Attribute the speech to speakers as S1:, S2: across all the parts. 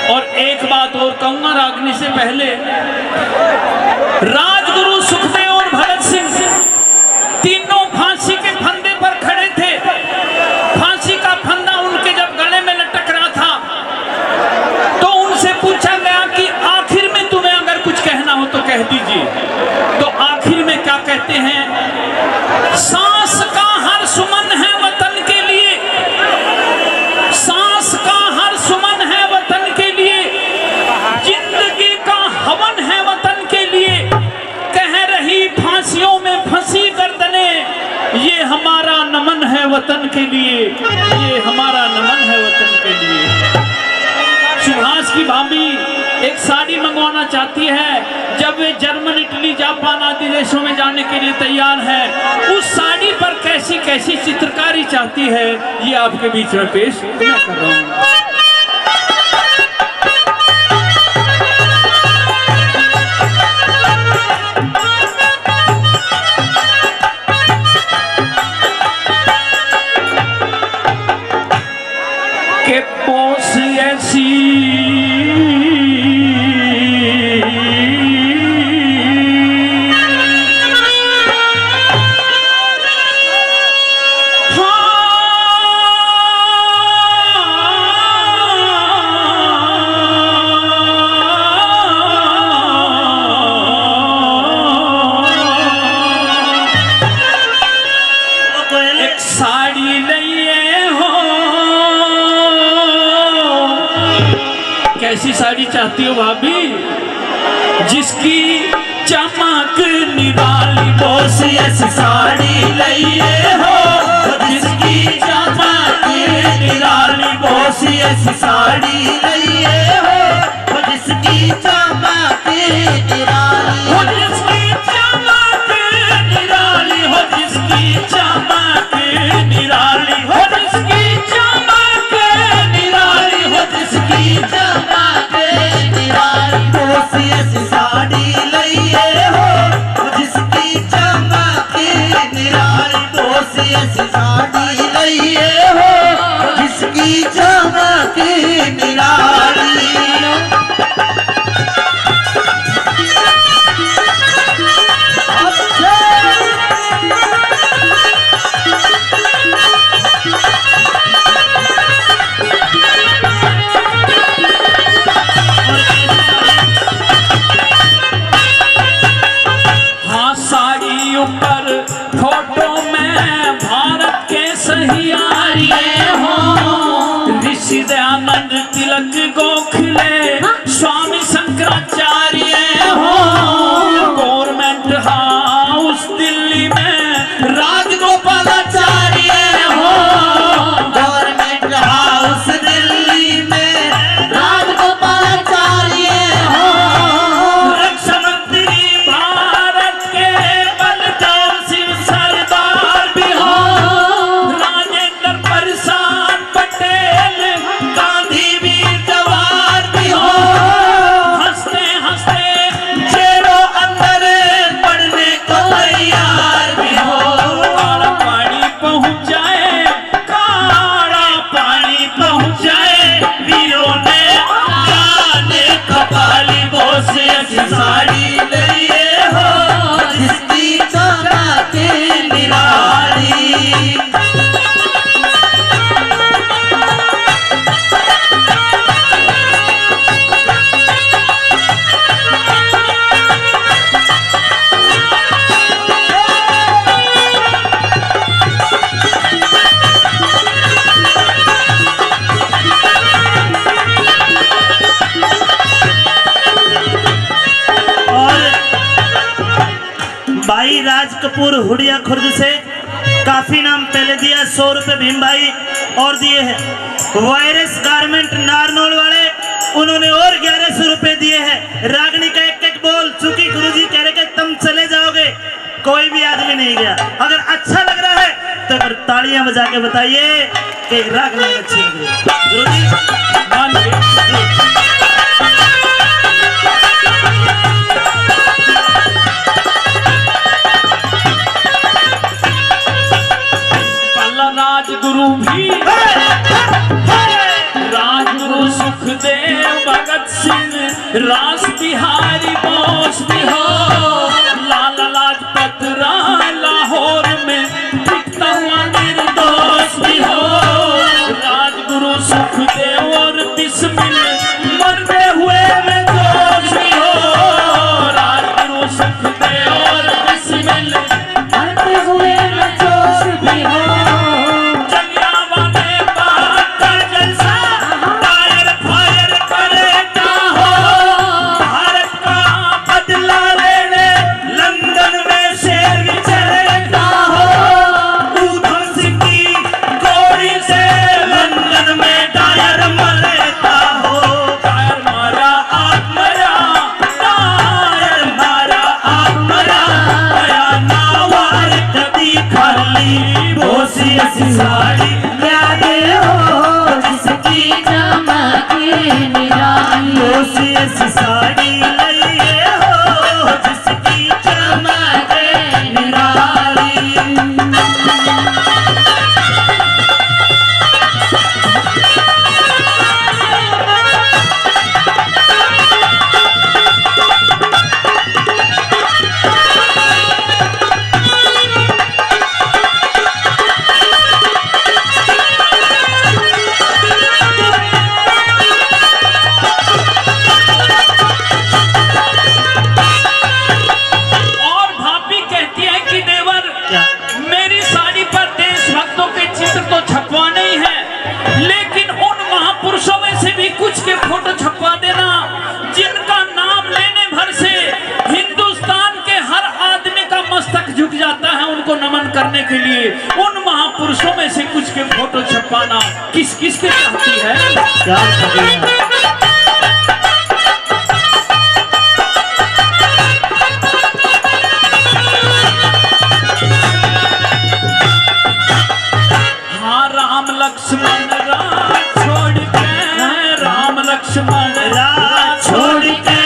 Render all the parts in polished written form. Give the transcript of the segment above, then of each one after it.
S1: और एक बात और कहूंगा रागनी से पहले, राजगुरु सुखदेव और भगत सिंह तीनों फांसी के फंदे पर खड़े थे। फांसी का फंदा उनके जब गले में लटक रहा था तो उनसे पूछा गया कि आखिर में तुम्हें अगर कुछ कहना हो तो कह दीजिए। तो आखिर में क्या कहते हैं? सांस का हर सुमन है वतन के लिए, सांस का हर सुमन है वतन के लिए, जिंदगी का हवन है वतन के लिए, कह रही फांसियों में फंसी गर्दने, ये हमारा नमन है वतन के लिए, ये हमारा नमन है वतन के लिए। सुभाष की भाभी एक साड़ी मंगवाना चाहती है। जब वे जर्मन, इटली, जापान आदि देशों में जाने के लिए तैयार है, उस साड़ी पर कैसी कैसी चित्रकारी चाहती है, ये आपके बीच में पेश मैं कर रहा हूँ। के पोस ऐसी कैसी साड़ी चाहती हो भाभी? जिसकी चमक निराली, बोस ऐसी साड़ी लइए हो, जिसकी चमक निराली, बोस ऐसी साड़ी लइए हो, जिसकी चमक निराली, हो जिसकी चमक निराली, हो जिसकी चमक निराली, हो जिसकी चमक निराली, हो जिसकी चमक साड़ी लइए हो, जिसकी चमक निराली, बोस ऐसी साड़ी लइए हो, जिसकी चमक निराली। ऊपर फोटो में भारत के सहियारिए हो, ऋषि दयानंद, तिलक, गोखले, स्वामी शंकराचार्य हो, गवर्नमेंट हाउस दिल्ली में राजगोपालाचार्य हो, गवर्नमेंट हाउस दिल्ली में राजगोपालाचार्य हो, रक्षा मंत्री भारत के सरदार भी हो, राजेंद्र प्रसाद पटेल, गांधी वीर जवाहर भी हो, हंसते हंसते जेलों अंदर पढ़ने को तैयार भी हो। काला पानी पहुंच जाए, काला पानी पहुंच जाए, वीरों ने जाने कपाली, बोस ऐसी साड़ी लइए हो, जिसकी चमक निराली। भाई राज कपूर हुडिया खुर्द से काफी नाम पहले दिया, 100 रुपए भीम भाई और दिए हैं। वायरस गारमेंट नारनौल वाले, उन्होंने और 1100 रुपए दिए हैं। रागनी का एक एक बोल, चूंकि गुरुजी कह रहे कि तुम चले जाओगे, कोई भी आदमी नहीं गया। अगर अच्छा लग रहा है तो फिर तालियां बजा के बताइए कि रागनी अच्छी लग रही है। गुरुजी मान राजगुरु भी, राजगुरु सुखदेव भगत सिंह रास बिहारी बोस भी हो, लाला लाजपत राय लाहौर में दिखता हुआ निर्दोष भी हो, राजगुरु सुखदेव और बिस्मिल मरते हुए में जोश भी हो, राजगुरु सुखदेव और बिस्मिल मरते हुए में जोश भी हो, जलियांवाले बाग का जलसा फायर फायर करेगा हो, भारत का बदला लेने लंदन में शेर विचरेगा हो, ऊधम सिंह की गोली से लंदन में टायर मरेगा हो, टायर मारा आग मरा, टायर मारा आग मरा, गया नावार कदी खाली बोसी ऐसी साड़ी यादे हो जिसकी चमके निराली, बोसी ऐसी साड़ी लइए हो जिसकी चमके निराली। और भाभी कहती है कि देवर मेरी साड़ी पर देशभक्तों के चित्र तो छपवाने ही है, लेकिन उन महापुरुषों में से भी कुछ के फोटो छपवा देना जिनका नाम लेने भर से हिंदुस्तान के हर आदमी का मस्तक झुक जाता है उनको नमन करने के लिए। उन महापुरुषों में से कुछ के फोटो छपवाना किस किस के चाहती है?
S2: क्या करें?
S1: हाँ राम लक्ष्मण राज छोड़ के, राम लक्ष्मण राज छोड़ के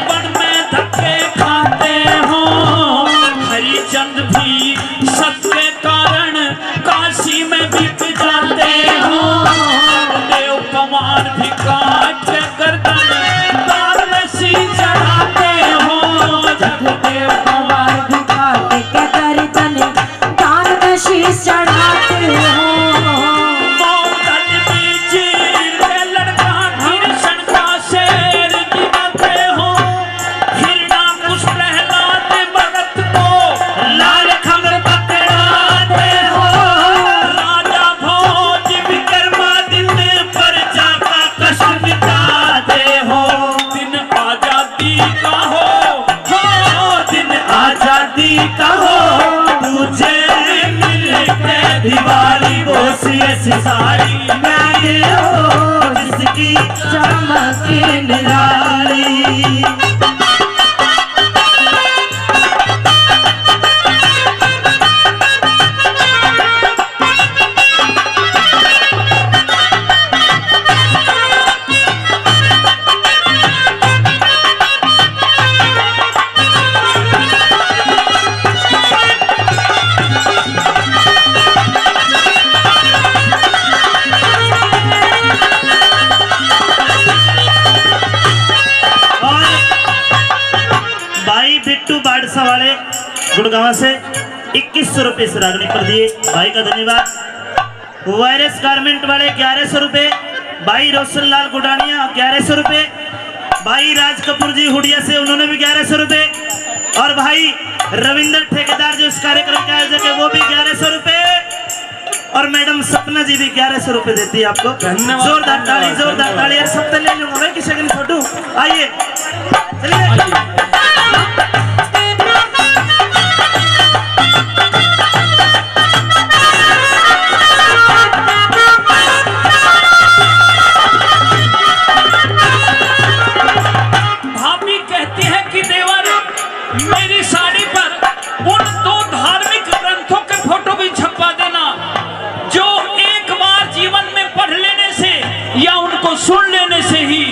S1: वन में धक्के खाते हो, हरिचंद भी सत्य कारण काशी में बिक जाते हो, देव पवार भी काट के गर्दन तार में सी चढ़ाते हो, जगदेव पवार भी काट के गर्दन तार में शीश चढ़ाते हो, मौतन भी चीर के लड़का कृष्ण का शेर गिनाते हो, हिरणाकुश प्रहलाद भगत को लाल खंगर पकड़ाते हो, राजा भोज विक्रमादित्य प्रजा का कष्ट मिटाते हो, दिन आजादी का हो दिन आजादी का हो, तुझे मिल के दिवाली बोसी ऐसी साड़ी मैं हो जिसकी चमके निराली।
S2: भाई बिट्टू बाड़सा वाले गुड़गांव से 2100 रुपए से रागनी पर दिए, भाई का धन्यवाद। वायरस गारमेंट वाले 1100 रुपए, भाई रोशन लाल गुडानिया 1100 रुपए, भाई राज कपूर जी हुडिया से उन्होंने भी 1100 रुपए, और भाई रविंदर ठेकेदार जो इस कार्यक्रम के आयोजक है वो भी 1100 रुपए, और मैडम सपना जी भी 1100 रुपए देती है आपको।
S1: धन्यवाद।
S2: जोरदार ताली, जोरदार ताली। यार सब तो ले लूंगा भाई किसी की फोटो। आइए चलिए।
S1: भाभी कहती है कि देवर मेरी साड़ी पर उन दो धार्मिक ग्रंथों के फोटो भी छपवा देना जो एक बार जीवन में पढ़ लेने से या उनको सुन लेने से ही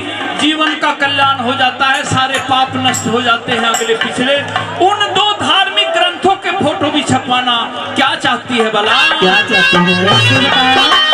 S1: जीवन का कल्याण हो जाता है, सारे पाप नष्ट हो जाते हैं अगले पिछले। उन दो धार्मिक ग्रंथों के फोटो भी छपवाना क्या चाहती है भला?
S2: क्या चाहते हैं?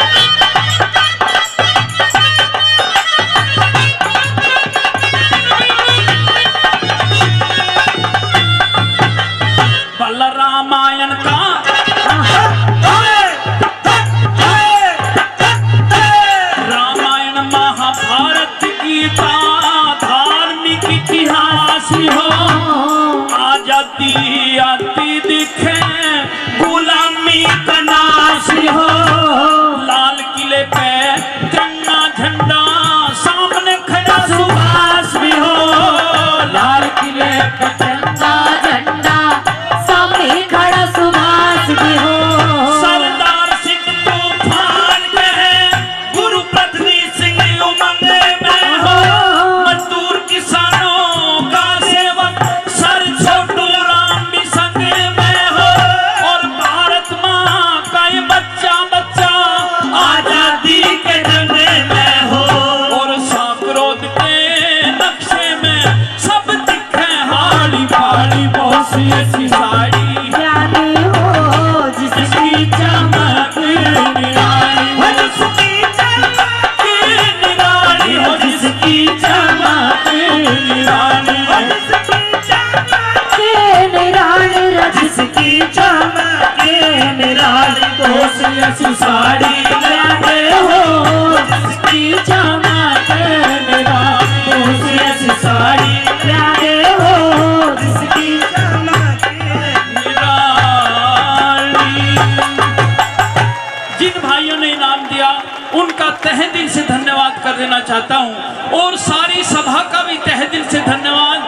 S1: कोसी ऐसी साड़ी लागे हो जिसकी चमक निराली, कोसी ऐसी साड़ी लागे हो जिसकी चमक निराली। जिन भाइयों ने इनाम दिया उनका तहे दिल से धन्यवाद कर देना चाहता हूं और सारी सभा का भी तहे दिल से धन्यवाद।